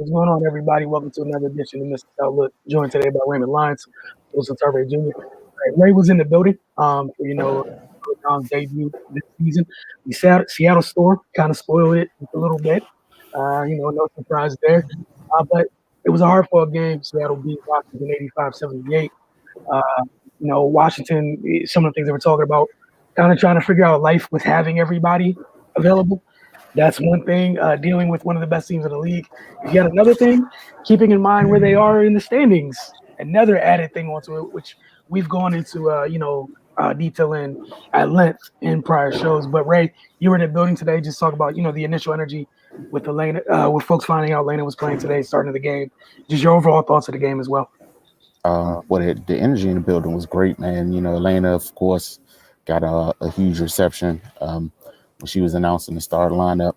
What's going on, everybody? Welcome to another edition of Mr. Outlook. Joined today by Raymond Lyons, Wilson Turvey Jr. Ray was in the building for John's debut this season. The Seattle Storm kind of spoiled it a little bit. No surprise there. But it was a hard-fought game. Seattle beat Washington 85-78. Uh, Washington, some of the things they were talking about, kind of trying to figure out life with having everybody available. That's one thing, dealing with one of the best teams in the league. If you got another thing, keeping in mind where they are in the standings, another added thing onto it, which we've gone into, detail in at length in prior shows. But Ray, you were in the building today. Just talk about, the initial energy with with folks finding out Elena was playing today, starting the game. Just your overall thoughts of the game as well. The energy in the building was great, man. Elena, of course, got a huge reception when she was announcing the start lineup.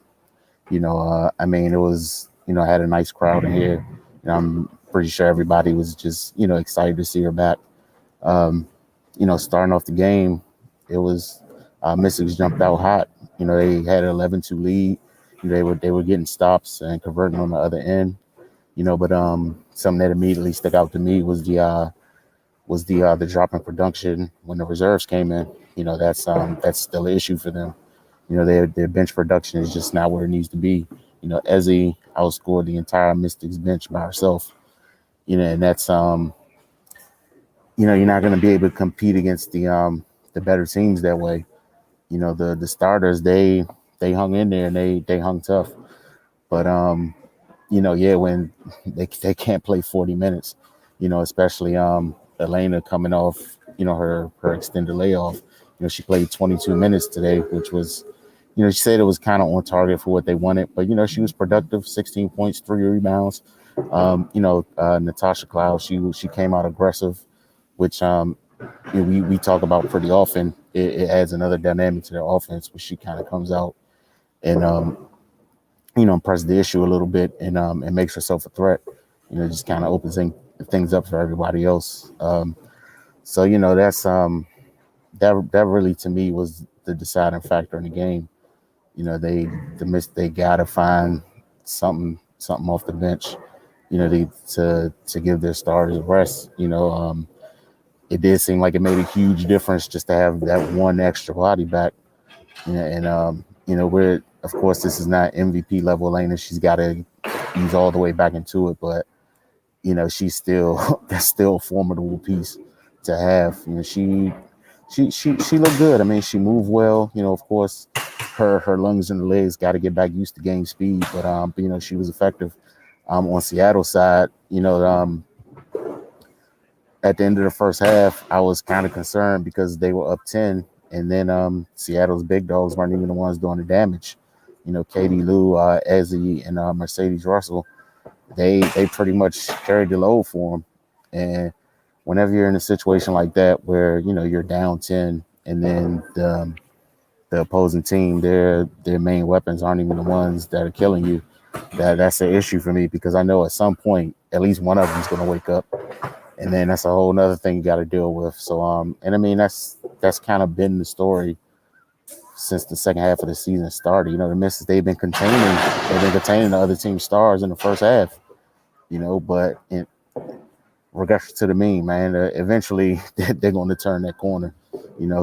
It was, I had a nice crowd in here. I'm pretty sure everybody was just, excited to see her back. Starting off the game, it was Mystics jumped out hot. They had an 11-2 lead. They were getting stops and converting on the other end. But something that immediately stuck out to me was the drop in production when the reserves came in. That's still an issue for them. Their bench production is just not where it needs to be. Ezzy outscored the entire Mystics bench by herself. And that's you're not going to be able to compete against the better teams that way. The starters they hung in there and they hung tough, but when they can't play 40 minutes, especially Elena coming off her extended layoff. She played 22 minutes today, which was, she said it was kind of on target for what they wanted, but she was productive, 16 points, 3 rebounds. Natasha Cloud, she came out aggressive, which we talk about pretty often. It adds another dynamic to their offense, where she kind of comes out and press the issue a little bit and makes herself a threat. Just kind of opens things up for everybody else. That's that really to me was the deciding factor in the game. They gotta find something off the bench, to give their starters a rest. It did seem like it made a huge difference just to have that one extra body back. We're, of course, this is not MVP level Elena. She's got to ease all the way back into it, but she's still that's still a formidable piece to have. She looked good. I mean, she moved well. Of course, her lungs and her legs got to get back used to game speed, but she was effective. On Seattle side, at the end of the first half, I was kind of concerned because they were up 10, and then Seattle's big dogs weren't even the ones doing the damage. Katie Lou, Ezzy, and Mercedes Russell, they pretty much carried the load for them. And whenever you're in a situation like that where you're down 10, and then the opposing team, their main weapons aren't even the ones that are killing you, that's an issue for me, because I know at some point at least one of them is going to wake up, and then that's a whole nother thing you got to deal with. So that's kind of been the story since the second half of the season started. The Mystics, they've been containing the other team's stars in the first half, but in regards to the mean, man, eventually they're going to turn that corner,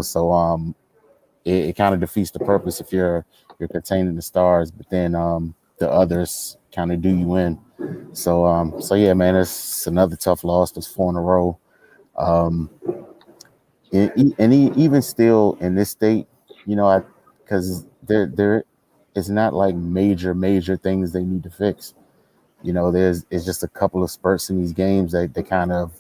so it kind of defeats the purpose if you're containing the stars, but then the others kind of do you in. So yeah, man, it's another tough loss. That's 4 in a row. Even still in this state, because there it's not like major things they need to fix. It's just a couple of spurts in these games that they kind of,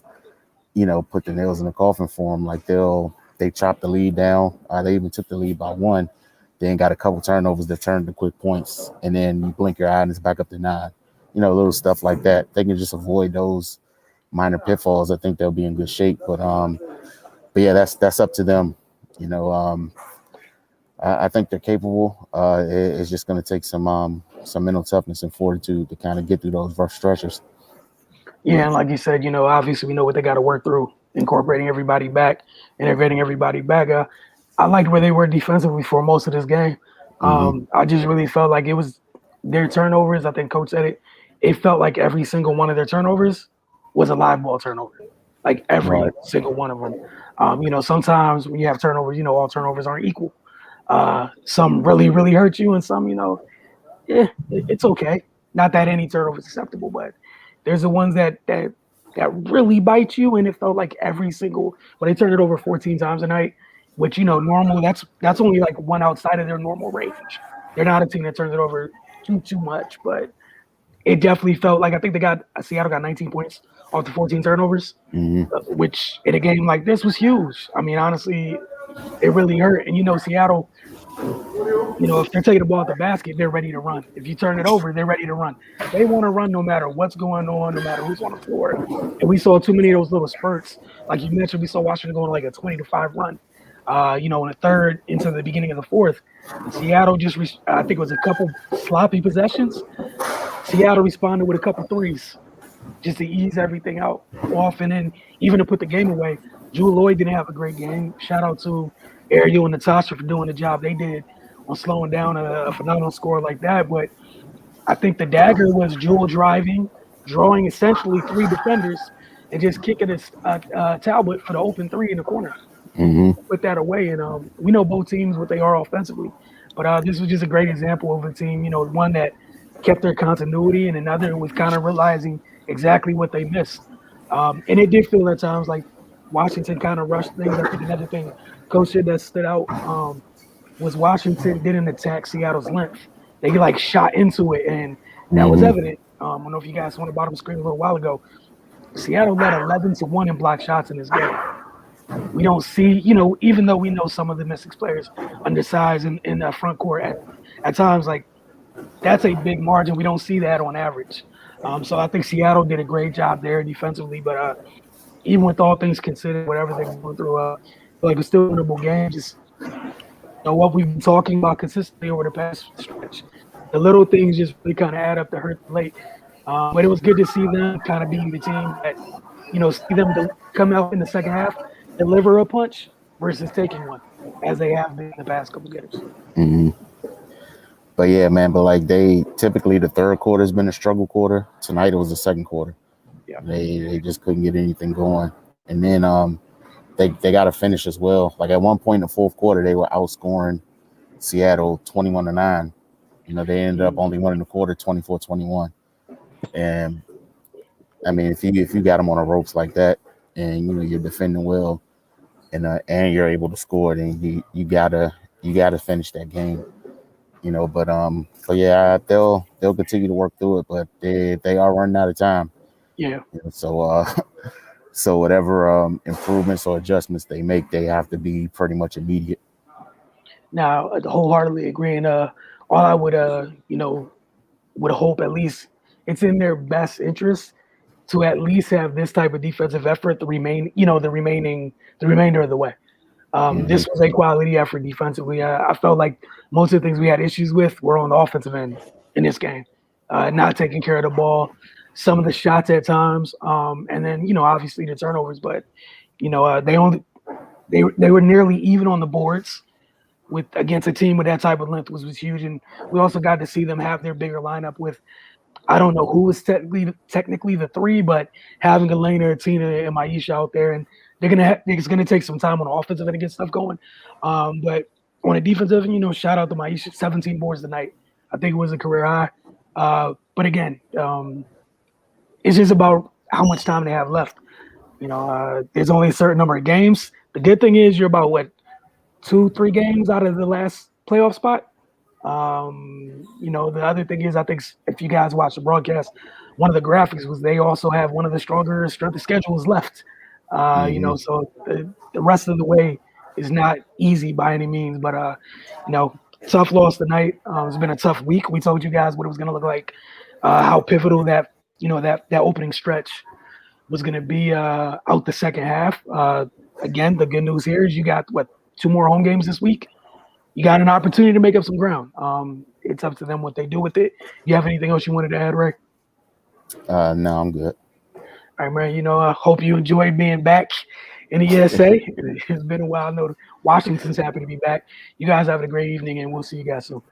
put the nails in the coffin for them. Like they chopped the lead down. They even took the lead by 1. Then got a couple turnovers that turned to quick points, and then you blink your eye and it's back up to 9. Little stuff like that. They can just avoid those minor pitfalls. I think they'll be in good shape. But yeah, that's up to them. I think they're capable. It's just going to take some mental toughness and fortitude to kind of get through those rough stretches. Yeah, and like you said, obviously we know what they got to work through, incorporating everybody back, integrating everybody back. I liked where they were defensively for most of this game. I just really felt like it was their turnovers. I think Coach said it. it felt like every single one of their turnovers was a live ball turnover, like every Right. single one of them. Sometimes when you have turnovers, all turnovers aren't equal. Some really, really hurt you, and some, it's okay. Not that any turnover is acceptable, but there's the ones that really bite you, and it felt like every single when they turned it over 14 times a night, which normal that's only like one outside of their normal range. They're not a team that turns it over too much, but it definitely felt like I think Seattle got 19 points off the 14 turnovers, which in a game like this was huge. I mean, honestly, it really hurt. And Seattle, if they're taking the ball at the basket, they're ready to run. If you turn it over, they're ready to run. They want to run no matter what's going on, no matter who's on the floor. And we saw too many of those little spurts. Like you mentioned, we saw Washington going like a 20-5 run. In the third into the beginning of the fourth, Seattle I think it was a couple sloppy possessions. Seattle responded with a couple threes just to ease everything out off, and then even to put the game away. Jewel Lloyd didn't have a great game. Shout out to Ariel and Natasha for doing the job they did on slowing down a phenomenal score like that. But I think the dagger was Jewel driving, drawing essentially three defenders, and just kicking Talbot for the open three in the corner. Put that away, and we know both teams what they are offensively. But this was just a great example of a team, one that kept their continuity, and another was kind of realizing exactly what they missed. And it did feel at times like Washington kind of rushed things. I think another thing Coach said that stood out was Washington didn't attack Seattle's length. They like shot into it, and that was evident. I don't know if you guys saw on the bottom screen a little while ago. Seattle led 11-1 in block shots in this game. We don't see, even though we know some of the Mystics players undersized in the front court at times, like that's a big margin. We don't see that on average. So I think Seattle did a great job there defensively. But even with all things considered, whatever they're going through, like it's still a winnable game. Just what we've been talking about consistently over the past stretch. The little things just really kind of add up to hurt late. But it was good to see them kind of being the team that, see them to come out in the second half, deliver a punch versus taking one, as they have been in the past couple games. But yeah, man, they typically the third quarter has been a struggle quarter. Tonight it was the second quarter. Yeah. They just couldn't get anything going. And then they got to finish as well. Like at one point in the fourth quarter, they were outscoring Seattle 21-9. They ended up only winning the quarter 24-21. And I mean, if you got them on the ropes like that, and you're defending well, and you're able to score, then you gotta finish that game. But yeah, they'll continue to work through it, but they are running out of time. Yeah. So whatever improvements or adjustments they make, they have to be pretty much immediate. Now, I wholeheartedly agree, and all I would would hope at least it's in their best interest to at least have this type of defensive effort the remainder of the way. This was a quality effort defensively. I felt like most of the things we had issues with were on the offensive end in this game, not taking care of the ball, some of the shots at times, and then obviously the turnovers. But they were nearly even on the boards against a team with that type of length was huge. And we also got to see them have their bigger lineup with. I don't know who was technically the three, but having Elena, Tina, and Maisha out there, and it's gonna take some time on the offensive end to get stuff going. But on a defensive, shout out to Maisha, 17 boards tonight. I think it was a career high. But again, it's just about how much time they have left. There's only a certain number of games. The good thing is you're about 2-3 games out of the last playoff spot. The other thing is, I think if you guys watch the broadcast, one of the graphics was they also have one of the stronger strength of schedules left. So the rest of the way is not easy by any means, but tough loss tonight. It's been a tough week. We told you guys what it was going to look like, how pivotal that opening stretch was going to be out the second half. Again, the good news here is you got 2 more home games this week. You got an opportunity to make up some ground. It's up to them what they do with it. You have anything else you wanted to add, Ray? No, I'm good. All right, man. I hope you enjoyed being back in the ESA. It's been a while. I know Washington's happy to be back. You guys have a great evening, and we'll see you guys soon.